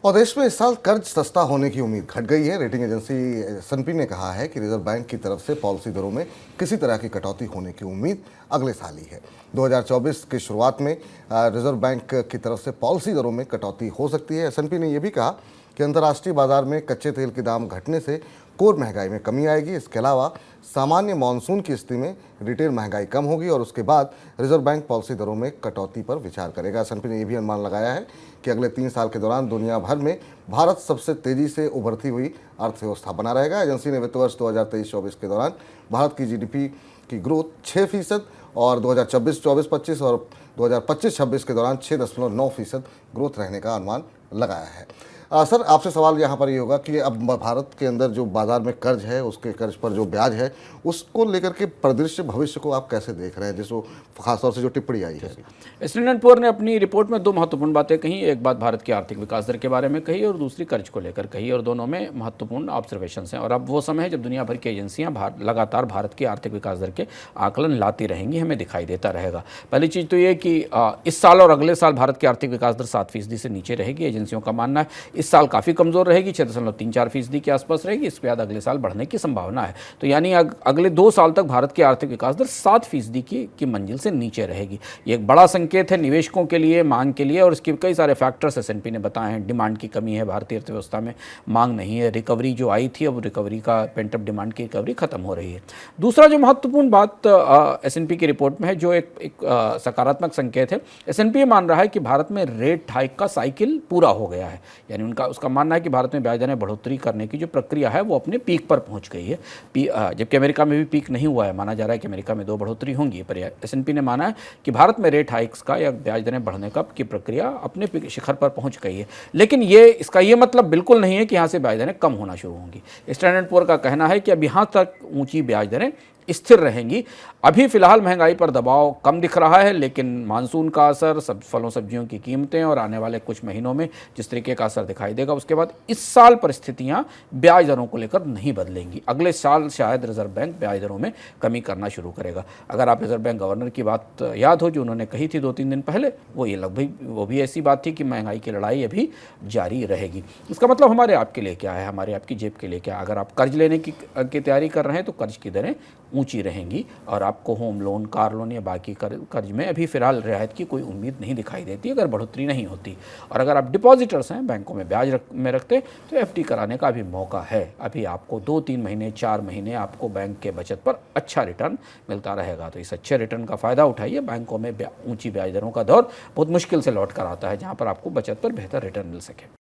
और देश में इस साल कर्ज सस्ता होने की उम्मीद घट गई है। रेटिंग एजेंसी S&P ने कहा है कि रिजर्व बैंक की तरफ से पॉलिसी दरों में किसी तरह की कटौती होने की उम्मीद अगले साल ही है। 2024 की शुरुआत में रिजर्व बैंक की तरफ से पॉलिसी दरों में कटौती हो सकती है। S&P ने यह भी कहा कि अंतर्राष्ट्रीय बाजार में कच्चे तेल के दाम घटने से कोर महंगाई में कमी आएगी। इसके अलावा सामान्य मानसून की स्थिति में रिटेल महंगाई कम होगी और उसके बाद रिजर्व बैंक पॉलिसी दरों में कटौती पर विचार करेगा। S&P ने यह भी अनुमान लगाया है कि अगले 3 साल के दौरान दुनिया भर में भारत सबसे तेजी से उभरती हुई अर्थव्यवस्था बना रहेगा। एजेंसी ने वित्त वर्ष 2023-24 के दौरान भारत की GDP की ग्रोथ 6% और 2024-25 और 2025-26 के दौरान 6.9% ग्रोथ रहने का अनुमान लगाया है। सर, आपसे सवाल यहाँ पर ये होगा कि अब भारत के अंदर जो बाजार में कर्ज है, उसके कर्ज पर जो ब्याज है, उसको लेकर के परिदृश्य भविष्य को आप कैसे देख रहे हैं, जिसको खासतौर से जो टिप्पणी आई है? स्टैंडर्ड पुअर ने अपनी रिपोर्ट में 2 महत्वपूर्ण बातें कही। एक बात भारत की आर्थिक विकास दर के बारे में कही और दूसरी कर्ज को लेकर कही, और दोनों में महत्वपूर्ण ऑब्जर्वेशंस हैं। और अब वो समय है जब दुनिया भर की एजेंसियां लगातार भारत की आर्थिक विकास दर के आकलन लाती रहेंगी, हमें दिखाई देता रहेगा। पहली चीज़ तो ये कि इस साल और अगले साल भारत की आर्थिक विकास दर 7% से नीचे रहेगी। एजेंसियों का मानना है इस साल काफ़ी कमजोर रहेगी, 6.34% के आसपास रहेगी। इसके बाद अगले साल बढ़ने की संभावना है। तो यानी अगले 2 साल तक भारत की आर्थिक विकास दर 7% की मंजिल से नीचे रहेगी। ये एक बड़ा संकेत है निवेशकों के लिए, मांग के लिए, और इसके कई सारे फैक्टर्स S&P ने बताए हैं। डिमांड की कमी है भारतीय अर्थव्यवस्था में, मांग नहीं है, रिकवरी जो आई थी अब रिकवरी का पेंटअप डिमांड की रिकवरी खत्म हो रही है। दूसरा जो महत्वपूर्ण बात S&P की रिपोर्ट में है, जो एक सकारात्मक संकेत है, S&P मान रहा है कि भारत में रेट हाइक का साइकिल पूरा हो गया है। यानी उसका मानना है कि भारत में ब्याज दरें बढ़ोतरी करने की जो प्रक्रिया है वो अपने पीक पर पहुंच गई है। जबकि अमेरिका में भी पीक नहीं हुआ है। माना जा रहा है कि अमेरिका में 2 बढ़ोतरी होंगी, पर S&P ने माना है कि भारत में रेट हाइक्स का या ब्याज दरें बढ़ने का की प्रक्रिया अपने शिखर पर पहुंच गई है। लेकिन इसका ये मतलब बिल्कुल नहीं है कि यहाँ से ब्याज दरें कम होना शुरू होंगी। स्टैंडर्ड पुअर का कहना है कि अब यहाँ तक ऊंची ब्याज दरें स्थिर रहेंगी। अभी फिलहाल महंगाई पर दबाव कम दिख रहा है, लेकिन मानसून का असर, फलों सब्जियों की कीमतें और आने वाले कुछ महीनों में जिस तरीके का असर दिखाई देगा, उसके बाद इस साल परिस्थितियां ब्याज दरों को लेकर नहीं बदलेंगी। अगले साल शायद रिजर्व बैंक ब्याज दरों में कमी करना शुरू करेगा। अगर आप रिजर्व बैंक गवर्नर की बात याद हो जो उन्होंने कही थी 2-3 दिन पहले, वो भी ऐसी बात थी कि महंगाई की लड़ाई अभी जारी रहेगी। इसका मतलब हमारे आपके लिए क्या है, हमारे आपकी जेब के लिए क्या? अगर आप कर्ज लेने की तैयारी कर रहे हैं तो कर्ज की दरें ऊंची रहेंगी और आपको होम लोन, कार लोन या बाकी कर्ज में अभी फिलहाल रियायत की कोई उम्मीद नहीं दिखाई देती अगर बढ़ोतरी नहीं होती। और अगर आप डिपॉजिटर्स हैं, बैंकों में ब्याज में रखते, तो FD कराने का भी मौका है। अभी आपको 2-3 महीने, 4 महीने आपको बैंक के बचत पर अच्छा रिटर्न मिलता रहेगा। तो इस अच्छे रिटर्न का फ़ायदा उठाइए। बैंकों में ऊंची ब्याज दरों का दौर बहुत मुश्किल से लौट कर आता है, जहाँ पर आपको बचत पर बेहतर रिटर्न मिल सके।